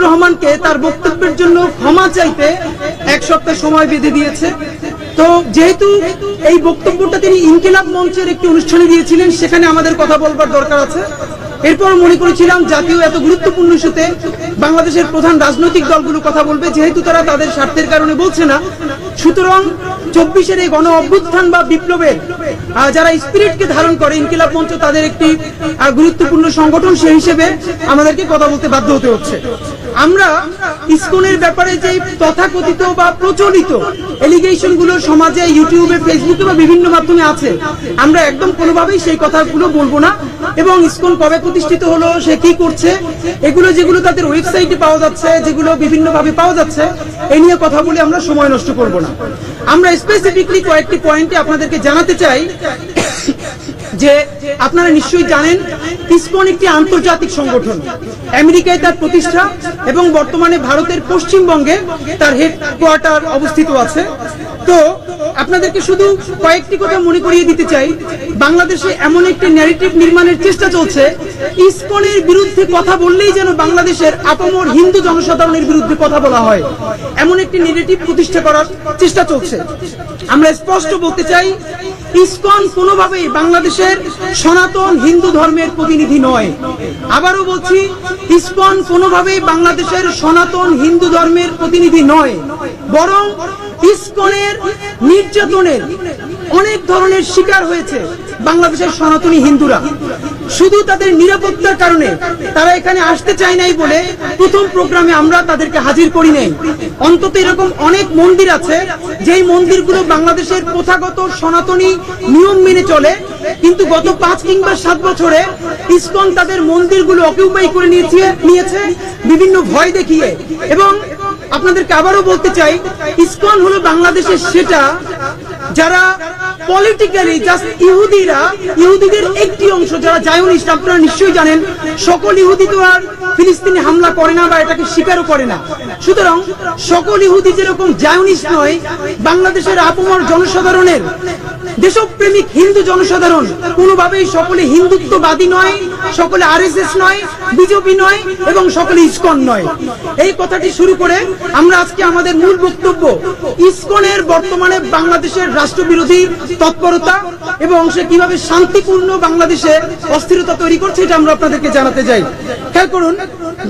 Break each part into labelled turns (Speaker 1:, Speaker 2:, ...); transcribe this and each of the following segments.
Speaker 1: রহমানকে তার বক্তব্যের জন্য ক্ষমা চাইতে এক সপ্তাহ সময় বেঁধে দিয়েছে। তো যেহেতু এই বক্তব্যটা তিনি ইনকিলাব মঞ্চের একটি অনুষ্ঠানে দিয়েছিলেন, সেখানে আমাদের কথা বলবার দরকার আছে। এরপর মনে করেছিলাম জাতীয় এত গুরুত্বপূর্ণ ইস্যুতে বাংলাদেশের প্রধান রাজনৈতিক দলগুলো কথা বলবে, যেহেতু তারা তাদের স্বার্থের কারণে বলছে না, সুতরাং 24-এর এই গণ অভ্যুত্থান বা বিপ্লবের যারা স্পিরিটকে ধারণ করে ইনকিলাব মঞ্চ তাদের একটি গুরুত্বপূর্ণ সংগঠন, সেই হিসেবে আমাদেরকে কথা বলতে বাধ্য হতে হচ্ছে। আমরা ইসকনের ব্যাপারে যে তথাকথিত বা প্রচলিত এলিগেশন গুলো সমাজে ইউটিউবে, ফেসবুকে বা বিভিন্ন মাধ্যমে আছে, আমরা একদম কোনোভাবেই সেই কথাগুলো বলবো না। এবং ইসকন কবে প্রতিষ্ঠিত হলো, সে কি করছে, এগুলো যেগুলো তাদের ওয়েবসাইটে পাওয়া যাচ্ছে, যেগুলো বিভিন্ন ভাবে পাওয়া যাচ্ছে, এই নিয়ে কথা বলে আমরা সময় নষ্ট করব না। আমরা স্পেসিফিকলি কয়েকটি পয়েন্টে আপনাদেরকে জানাতে চাই যে আপনারা নিশ্চয়ই জানেন ইসকন একটি আন্তর্জাতিক সংগঠন। আমেরিকায় তার প্রতিষ্ঠা এবং বর্তমানে ভারতের পশ্চিমবঙ্গে তার হেডকোয়ার্টার অবস্থিত আছে। তো আপনাদেরকে শুধু কয়েকটি কথা মনে করিয়ে দিতে চাই, বাংলাদেশে এমন একটি ন্যারেটিভ নির্মাণের চেষ্টা চলছে, ইসকনের বিরুদ্ধে কথা বললেই যেন বাংলাদেশের আপামর হিন্দু জনসাধারণের বিরুদ্ধে কথা বলা হয়, এমন একটি ন্যারেটিভ প্রতিষ্ঠা করার চেষ্টা চলছে। আমরা স্পষ্ট বলতে চাই, ইসকন কোনোভাবেই বাংলাদেশের সনাতন হিন্দু ধর্মের প্রতিনিধি নয়। আবারও বলছি, ইসকন কোনোভাবেই বাংলাদেশের সনাতন হিন্দু ধর্মের প্রতিনিধি নয়, বরং ইসকনের নির্যাতনের অনেক ধরনের শিকার হয়েছে বাংলাদেশের সনাতনী হিন্দুরা। শুধু তাদের নিরাপত্তার কারণে তারা এখানে আসতে চায় নাই বলে প্রথম প্রোগ্রামে আমরা তাদেরকে হাজির করি নাই। অন্তত এরকম অনেক মন্দির আছে যেই মন্দিরগুলো বাংলাদেশের প্রথাগত সনাতনী নিয়ম মেনে চলে, কিন্তু গত 5 কিংবা 7 বছরে ইসকন তাদের মন্দিরগুলো অকিউপাই করে নিয়েছে বিভিন্ন ভয় দেখিয়ে। এবং আপনাদেরকে আবারও বলতে চাই, ইসকন হলো বাংলাদেশের সেটা যারা পলিটিক্যালি জাস্ট ইহুদিদের একটি অংশ, যারা জায়নিস্ট। আপনারা নিশ্চয়ই জানেন সকল ইহুদি তো আর ফিলিস্তিনে হামলা করে না বা এটাকে স্বীকারও করে না। সুতরাং সকল ইহুদি যেরকম জায়নিস্ট নয়, বাংলাদেশের আপামর জনসাধারণের দেশপ্রেমিক হিন্দু জনসাধারণ কোনোভাবেই সকলে হিন্দুত্ববাদী নয়, সকলে আরএসএস নয়, বিজেপি নয় এবং সকলে ইসকন নয়। এই কথাটি শুরু করে আমরা আজকে আমাদের মূল বক্তব্য ইসকনের বর্তমানে বাংলাদেশের রাষ্ট্রবিরোধী তৎপরতা এবং সে কিভাবে শান্তিপূর্ণ বাংলাদেশে অস্থিরতা তৈরি করছে, এটা আমরা আপনাদেরকে জানাতে চাই। খেয়াল করুন,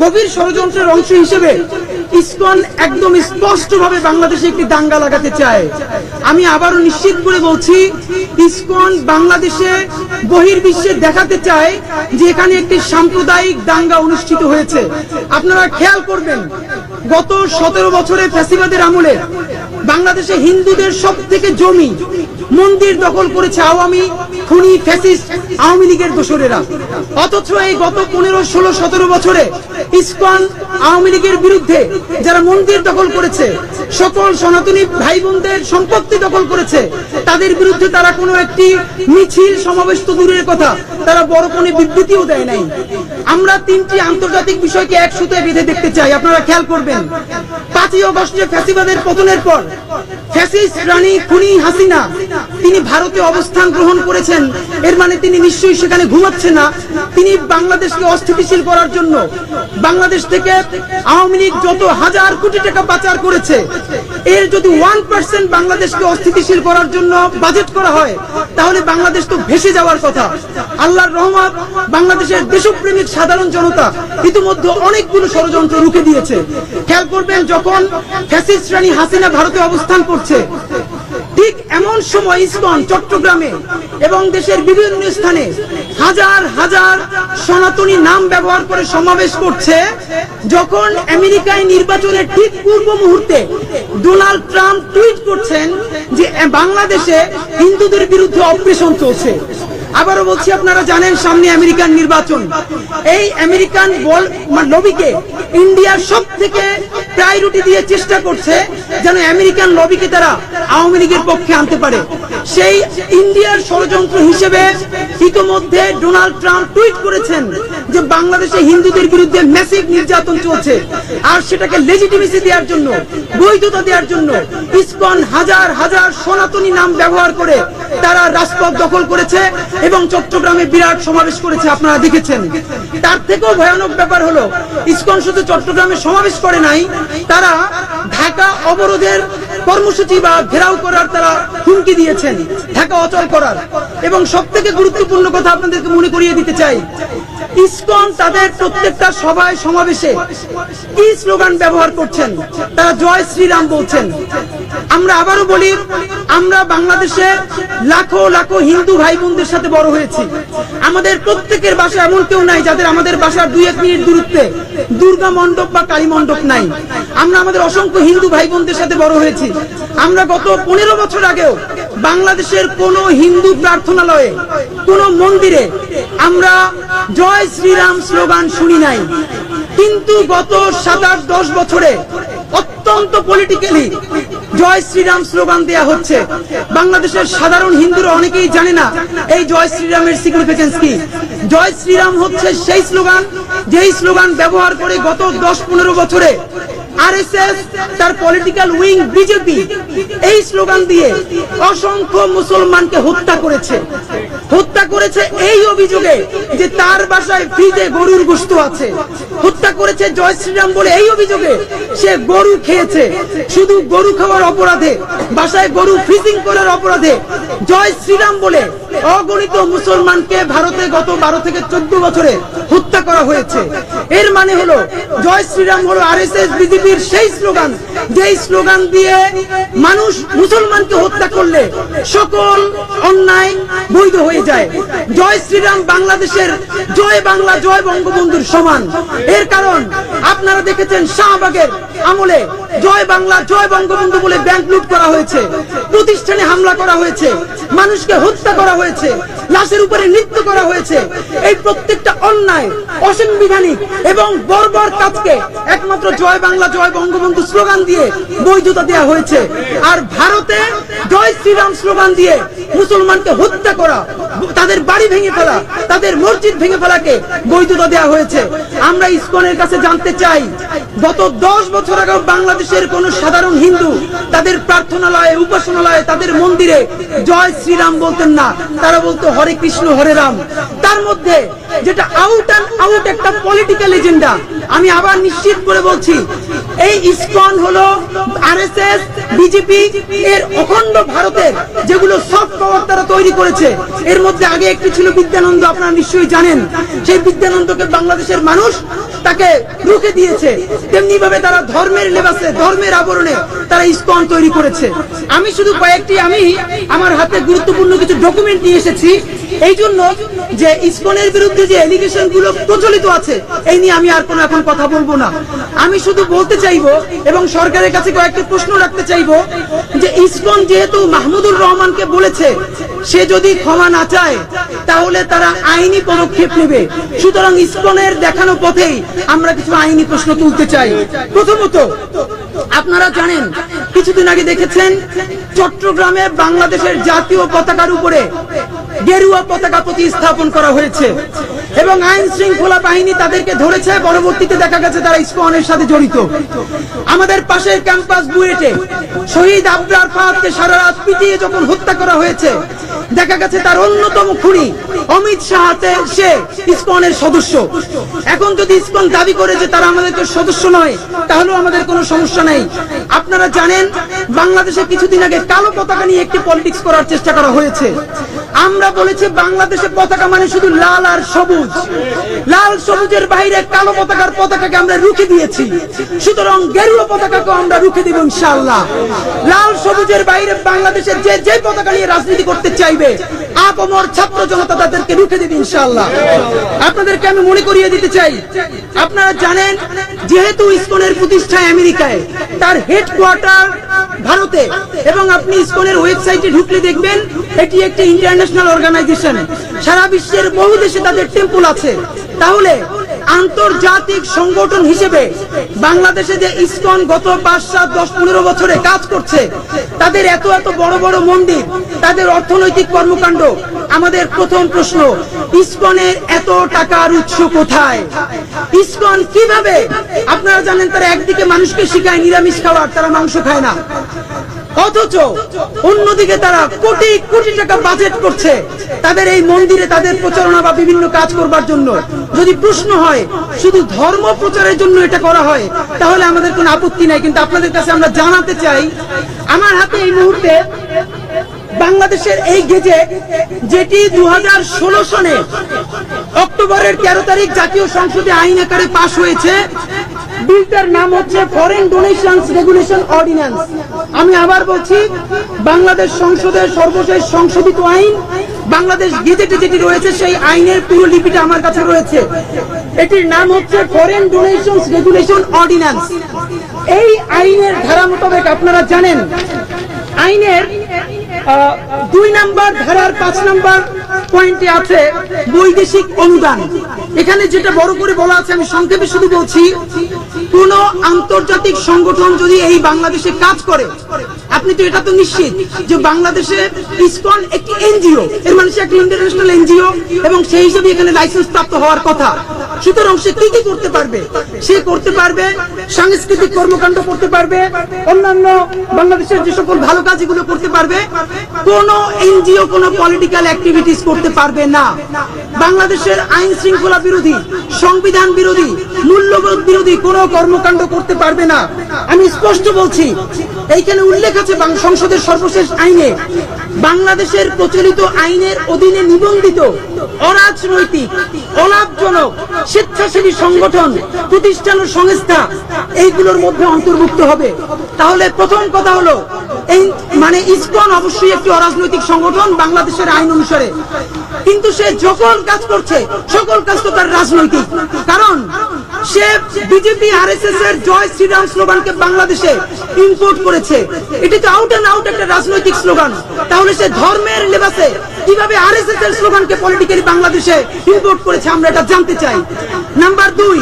Speaker 1: গভীর ষড়যন্ত্রের অংশ হিসেবে ইসকন একদম স্পষ্টভাবে বাংলাদেশে একটি দাঙ্গা লাগাতে চায়। আমি আবারও নিশ্চিত করে বলছি, ইসকন বাংলাদেশে বহির্বিশ্বে দেখাতে চায় যে এখানে একটি সাম্প্রদায়িক দাঙ্গা অনুষ্ঠিত হয়েছে। আপনারা খেয়াল করবেন, গত 17 বছরে ফ্যাসিবাদের আমলে বাংলাদেশে হিন্দুদের সব থেকে জমি, মন্দির দখল করেছে আওয়ামী খুনি ফ্যাসিস্ট আওয়ামী লীগের দোসরেরা। অথচ এই গত 15, 16, 17 বছরে ইসকন আওয়ামী লীগের বিরুদ্ধে যারা মন্দির দখল করেছে, সকল সনাতনী ভাই বোনদের সম্পত্তি দখল করেছে, তাদের বিরুদ্ধে তারা কোনো একটি মিছিল সমাবেশ তো দূরের কথা, তারা বড় কোনো বিবৃতিও দেয় নাই। আমরা 3টি আন্তর্জাতিক বিষয়কে এক সুতায় বেঁধে দেখতে চাই। আপনারা খেয়াল করবেন, 5ই আগস্টে ফ্যাসিবাদের পতনের পর ফ্যাসিস্ট রানী খুনি হাসিনা তিনি ভারতে অবস্থান গ্রহণ করেছেন। এর মানে তিনি নিশ্চয়ই সেখানে ঘুমাচ্ছেন না। তিনি বাংলাদেশকে অস্থিতিশীল করার জন্য বাংলাদেশ থেকে আওয়ামী লীগ যত হাজার কোটি টাকা পাচার করেছে, এর যদি 1% বাংলাদেশকে অস্থিতিশীল করার জন্য বাজেট করা হয়, তাহলে বাংলাদেশ তো ভেসে যাওয়ার কথা। আল্লাহর রহমত, বাংলাদেশের দেশপ্রেমিক সাধারণ জনতা ইতিমধ্যে অনেকগুলো ষড়যন্ত্র রুখে দিয়েছে। খেয়াল করবেন, যখন ফ্যাসিস্ট রানী হাসিনা ভারতে অবস্থান করছে, ঠিক এমন সময় ইসকন চট্টগ্রামে এবং দেশের বিভিন্ন স্থানে হাজার হাজার সনাতনী নাম ব্যবহার করে সমাবেশ করছে, যখন আমেরিকায় নির্বাচনের ঠিক পূর্ব মুহূর্তে ডোনাল্ড ট্রাম্প টুইট করছেন যে বাংলাদেশে হিন্দুদের বিরুদ্ধে অপারেশন চলছে। আবারও বলছি, আপনারা জানেন সামনে আমেরিকান নির্বাচন। এই আমেরিকান লবিকে ইন্ডিয়ার সব থেকে প্রায়োরিটি দিয়ে চেষ্টা করছে যেন আমেরিকান লবিকে তারা আওয়ামী লীগের পক্ষে আনতে পারে। সেই ইন্ডিয়ার ষড়যন্ত্র হিসেবে ইতোমধ্যে ডোনাল্ড ট্রাম্প টুইট করেছেন যে বাংলাদেশে হিন্দুদের বিরুদ্ধে ম্যাসিভ নির্যাতন চলছে, আর সেটাকে লেজিটিমেসি দেওয়ার জন্য, বৈধতা দেওয়ার জন্য ইসকন হাজার হাজার সনাতনী নাম ব্যবহার করে তারা রাজপথ দখল করেছে এবং চট্টগ্রামে বিরাট সমাবেশ করেছে, আপনারা দেখেছেন। তার থেকেও ভয়ানক ব্যাপার হলো ইসকন শুধু চট্টগ্রামে সমাবেশ করে নাই, তারা ঢাকা অবরোধের কর্মসূচি বা ঘেরাও করার তারা হুমকি দিয়েছেন, ঢাকা অচল করার। এবং সবথেকে গুরুত্বপূর্ণ কথা আপনাদেরকে মনে করিয়ে দিতে চাই, ইসকন তাদের প্রত্যেকটা সভায় সমাবেশে কি স্লোগান ব্যবহার করছেন? তারা জয় শ্রীরাম বলছেন। আমরা আবারও বলি, আমরা বাংলাদেশে লাখো লাখো হিন্দু ভাই বোনদের সাথে বড় হয়েছি। আমাদের প্রত্যেকের বাসা এমন কেউ নাই যাদের আমাদের বাসার 2-1 মিনিট দূরত্বে দুর্গা মণ্ডপ বা কালী মণ্ডপ নাই। আমরা আমাদের অসংখ্য হিন্দু ভাই বোনদের সাথে বড় হয়েছি। আমরা গত 15 বছর আগেও বাংলাদেশের কোন হিন্দু প্রার্থনালয়ে, কোন মন্দিরে আমরা জয় শ্রীরাম স্লোগান শুনি নাই। কিন্তু গত 7-8-10 বছরে অত্যন্ত পলিটিক্যালি জয় শ্রীরাম স্লোগান দেয়া হচ্ছে। বাংলাদেশের সাধারণ হিন্দুরা অনেকেই জানে না এই জয় শ্রীরামের সিগনিফিকেন্স কি। জয় শ্রীরাম হচ্ছে সেই স্লোগান, যেই স্লোগান ব্যবহার করে গত 10-15 বছরে আরএসএস তার পলিটিক্যাল উইং বিজেপি এই স্লোগান দিয়ে অসংখ্য মুসলমানকে হত্যা করেছে এই অভিযোগে যে তার বাসায় ফ্রিজে গরুর গোশত আছে। হত্যা করেছে জয় শ্রীরাম বলে এই অভিযোগে সে গরু খেয়েছে। শুধু গরু খাওয়ার অপরাধে, বাসায় গরু ফ্রিজিং করার অপরাধে জয় শ্রীরাম বলে অগণিত মুসলমানকে ভারতে গত 12 থেকে 14 বছরে হত্যা করা হয়েছে। এর মানে হলো জয় শ্রীরাম হলো আরএসএস বিজেপির সেই স্লোগান, যেই স্লোগান দিয়ে মানুষ মুসলমানকে হত্যা করলে সকল অন্যায় বৈধ হয়ে যায়। জয় শ্রীরাম বাংলাদেশের জয় বাংলা জয় বঙ্গবন্ধুর সমান। এর কারণ আপনারা দেখেছেন শাহবাগের আমলে জয় বাংলা জয় বঙ্গবন্ধু বলে ব্যাংক লুট করা হয়েছে, প্রতিষ্ঠানে হামলা করা হয়েছে, মানুষকে হত্যা করা হয়েছে, লাশের উপরে নৃত্য করা হয়েছে। এই প্রত্যেকটা অন্যায়, অসাংবিধানিক এবং বর্বর কাজকে একমাত্র জয় বাংলা জয় বঙ্গবন্ধু স্লোগান দিয়ে বৈধতা দেওয়া হয়েছে। আর ভারতে জয় শ্রীরাম স্লোগান দিয়ে মুসলমানকে হত্যা করা, তাদের বাড়ি ভেঙে ফেলা, তাদের মসজিদ ভেঙে ফেলাকে বৈধতা দেওয়া হয়েছে। আমরা ইসকনের কাছে জানতে চাই, গত 10 বছর আগে বাংলাদেশের কোন সাধারণ হিন্দু তাদের প্রার্থনালয়ে, উপাসনালয়ে, তাদের মন্দিরে জয় শ্রীরাম বলতেন না, তারা বলতো হরে কৃষ্ণ হরে রাম। তার মধ্যে যেটা আউট অ্যান্ড আউট একটা পলিটিক্যাল এজেন্ডা। আমি আবার নিশ্চিত করে বলছি, এই ইসকন হলো আরএসএস বিজেপি এর অখণ্ড ভারতের যেগুলো সফট পাওয়ার তারা তৈরি করেছে। এর মধ্যে আগে একটি ছিল বিদ্যানন্দ, আপনারা নিশ্চয়ই জানেন। সেই বিদ্যানন্দকে বাংলাদেশের মানুষ তাকে রুখে দিয়েছে। তেমনি ভাবে তারা ধর্মের লেবাসে, ধর্মের আবরণে তারা ইসকন তৈরি করেছে। আমি শুধু কয়েকটি, আমি আমার হাতে গুরুত্বপূর্ণ কিছু ডকুমেন্ট নিয়ে এসেছি এই জন্য যে ইসকনের বিরুদ্ধে যে এলিগেশন গুলো প্রচলিত আছে এই নিয়ে আমি আর কোনো এখন কথা বলবো না। আমি শুধু বলতে চাইবো এবং সরকারের কাছে কয়েকটি প্রশ্ন রাখতে চাইবো যে ইসকন যেহেতু মাহমুদুর রহমানকে বলেছে সে যদি ক্ষমা না চায় তাহলে তারা আইনি পদক্ষেপ নেবে। সুতরাং ইসকনের দেখানো পথেই আমরা কিছু আইনি প্রশ্ন তুলতে চাই। প্রথমত, আপনারা জানেন কিছুদিন আগে দেখেছেন চট্টগ্রামে বাংলাদেশের জাতীয় পতাকার উপরে গেরুয়া পতাকা প্রতিস্থাপন করা হয়েছে এবং আইন শৃঙ্খলা বাহিনী তাদেরকে ধরেছে। পরবর্তীতে দেখা গেছে তারা ইসকনের সাথে জড়িত। আমাদের পাশের ক্যাম্পাস বুয়েটে শহীদ আবরার ফাহাদকে সারা রাত পিটিয়ে যখন হত্যা করা হয়েছে, দেখা গেছে তার অন্যতম খুনি অমিত শাহতে সে ইসকনের সদস্য। এখন যদি ইসকন দাবি করে যে তারা আমাদেরকে সদস্য নয়, তাহলেও আমাদের কোনো সমস্যা নেই। আপনারা জানেন বাংলাদেশে কিছুদিন আগে কালো পতাকা নিয়ে একটি পলিটিক্স করার চেষ্টা করা হয়েছে। আমরা বলেছি বাংলাদেশে পতাকা মানে শুধু লাল আর সবুজ, লাল সবুজের বাইরে কালো পতাকাকে আমরা রুখে দিয়েছি। সুতরাং গেরুয়া পতাকাকে আমরা রুখে দিব ইনশাআল্লাহ। লাল সবুজের বাইরে বাংলাদেশের যে পতাকা নিয়ে রাজনীতি করতে চাইবে আপমর ছাত্র জনতা তাদেরকে রুখে দেবে ইনশাআল্লাহ। আপনাদেরকে আমি মনে করিয়ে দিতে চাই, আপনারা জানেন যেহেতু ইসকনের প্রতিষ্ঠা আমেরিকায়, তার হেডকোয়ার্টার ভারতে, এবং আপনি ইসকনের ওয়েবসাইটে ঢুকলে দেখবেন এটি একটি ইন্টারন্যাশনাল অর্গানাইজেশন। সারা বিশ্বের বহু দেশে তাদের টেম্পল আছে। তাহলে আন্তর্জাতিক সংগঠন হিসেবে বাংলাদেশে যে ইসকন গত 5, 7, 10, 15 বছরে কাজ করছে, তাদের এত এত বড় বড় মন্দির, তাদের অর্থনৈতিক কর্মকাণ্ড, আমাদের প্রথম প্রশ্ন, ইসকনের এত টাকার উৎস কোথায়? ইসকন কিভাবে? আপনারা জানেন তারা একদিকে মানুষকে শিখায় নিরামিষ খাওয়ার, তারা মাংস খায় না, অথচ অন্যদিকে তারা কোটি কোটি টাকা বাজেট করছে তাদের এই মন্দিরে তাদের প্রচারণা বা বিভিন্ন কাজ করবার জন্য। যদি প্রশ্ন হয় শুধু ধর্ম প্রচারের জন্য এটা করা হয়, তাহলে আমাদের কোনো আপত্তি নাই, কিন্তু আপনাদের কাছে আমরা জানাতে চাই, আমার হাতে এই মুহূর্তে বাংলাদেশের এই গেজেট, যেটি 2016 সনে অক্টোবরের 13 তারিখ জাতীয় সংসদে আইন আকারে পাশ হয়েছে। বিলটার নাম হচ্ছে ফরেন ডোনেশনস রেগুলেশন অর্ডিন্যান্স। আমি আবার বলছি, বাংলাদেশ সংসদের সর্বশেষ সংশোধিত আইন, বাংলাদেশ গেজেটে যেটি রয়েছে সেই আইনের পুরো লিপিটা আমার কাছে রয়েছে। এটির নাম হচ্ছে ফরেন ডোনেশনস রেগুলেশন অর্ডিন্যান্স। এই আইনের ধারা মোতাবেক আপনারা জানেন, আইনের 2 নম্বর ধারার 5 নম্বর পয়েন্টে আছে বৈদেশিক অনুদান। এখানে যেটা বড় করে বলা আছে, আমি সংক্ষেপে শুধু বলছি, কোন আন্তর্জাতিক সংগঠন যদি এই বাংলাদেশে কাজ করে, আপনি তো এটা তো নিশ্চিত যে বাংলাদেশে ইসকন একটি এনজিও, এর মানে সে একটি ইন্টারন্যাশনাল এনজিও এবং সেই হিসেবে এখানে লাইসেন্স প্রাপ্ত হওয়ার কথা। সুতরাং সে কি কি করতে পারবে? সে করতে পারবে সাংস্কৃতিক কর্মকাণ্ড করতে পারবে, অন্যান্য বাংলাদেশের যে সকল ভালো কাজ এগুলো করতে পারবে। কোন এনজিও কোন পলিটিক্যাল অ্যাক্টিভিটিস করতে পারবে না। বাংলাদেশের আইন শৃঙ্খলা বিরোধী, সংবিধান বিরোধী, মূল্যবোধ বিরোধী কোন কর্মকাণ্ড করতে পারবে না। আমি স্পষ্ট বলছি, এইখানে উল্লেখ আছে সংসদের সর্বশেষ আইনে, বাংলাদেশের প্রচলিত আইনের অধীনে নিবন্ধিত অরাজনৈতিক, অলাভজনক, স্বেচ্ছাসেবী সংগঠন, প্রতিষ্ঠান ও সংস্থা এইগুলোর মধ্যে অন্তর্ভুক্ত হবে। তাহলে প্রথম কথা হলো, এই মানে ইসকন অবশ্যই একটি অরাজনৈতিক সংগঠন বাংলাদেশের আইন অনুসারে, কিন্তু সে যখন কাজ করছে সকল কাজ তো তার রাজনৈতিক। কারণ সে বিজেপি আরএসএস এর জয় শ্রীরাম স্লোগানকে বাংলাদেশে ইম্পোর্ট করেছে। এটি তো আউট এন্ড আউট একটা রাজনৈতিক স্লোগান। তাহলে সে ধর্মের লেবাসে কিভাবে আরএসএস এর স্লোগানকে পলিটিক্যালি বাংলাদেশে ইম্পোর্ট করেছে, আমরা এটা জানতে চাই। নাম্বার 2,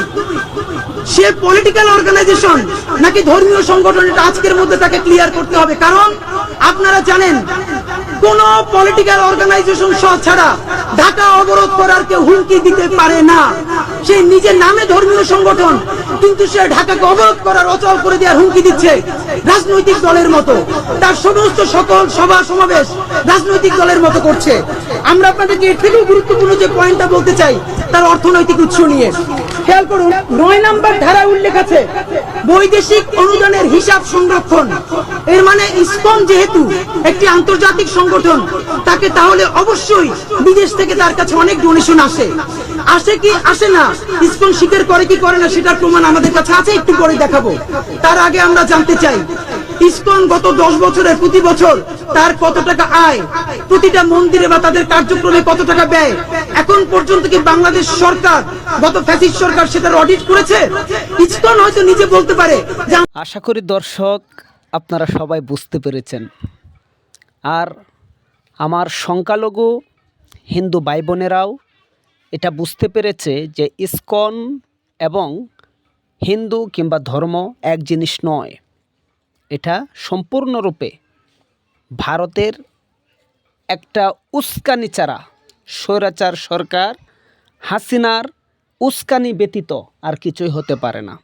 Speaker 1: সে পলিটিক্যাল অর্গানাইজেশন নাকি ধর্মীয় সংগঠন, এটা আজকের মধ্যে তাকে ক্লিয়ার করতে হবে। কারণ আপনারা জানেন, কোন পলিটিক্যাল অর্গানাইজেশন ছাড়া ঢাকা অবরোধ করার কেউ হুমকি দিতে পারে না। সে নিজের নামে ধর্মীয় সংগঠন, কিন্তু সে ঢাকাকে অবরোধ করার, অচল করে দেওয়ার হুমকি দিচ্ছে রাজনৈতিক দলের মতো। তার সমস্ত সকল সভা সমাবেশ রাজনৈতিক দলের মতো করছে। আমরা আপনাদেরকে এর থেকেও গুরুত্বপূর্ণ যে পয়েন্টটা বলতে চাই, তার অর্থনৈতিক উৎস নিয়ে খেয়াল করুন। 9 নম্বর ধারায় উল্লেখ আছে বৈদেশিক অনুদানের হিসাব সংরক্ষণ। এর মানে ইসকন যেহেতু একটি আন্তর্জাতিক সংগঠন, তাকে তাহলে অবশ্যই বিদেশ থেকে তার কাছে অনেক ডোনেশন আসে। আসে কি আসে না, ইসকন স্বীকার করে কি করে না, সেটার প্রমাণ আমাদের কাছে আছে, একটু পরে দেখাবো। তার আগে আমরা জানতে চাই, ইসকন গত 10 বছরে প্রতি বছর তার কত টাকা আয়, প্রতিটা মন্দিরে বা তাদের কার্যক্রমে কত টাকা ব্যয়, এখন পর্যন্ত কি বাংলাদেশ সরকার, গত ফ্যাসিস্ট সরকার সেটার অডিট করেছে? ইসকন হয়তো নিজে বলতে পারে।
Speaker 2: আশা করি দর্শক আপনারা সবাই বুঝতে পেরেছেন। আর আমার সংখ্যালঘু হিন্দু ভাই বোনেরাও এটা বুঝতে পেরেছে যে ইসকন এবং হিন্দু কিংবা ধর্ম এক জিনিস নয়। এটা সম্পূর্ণরূপে ভারতের একটা উস্কানি ছাড়া স্বৈরাচার সরকার হাসিনার উস্কানি ব্যতীত আর কিছুই হতে পারে না।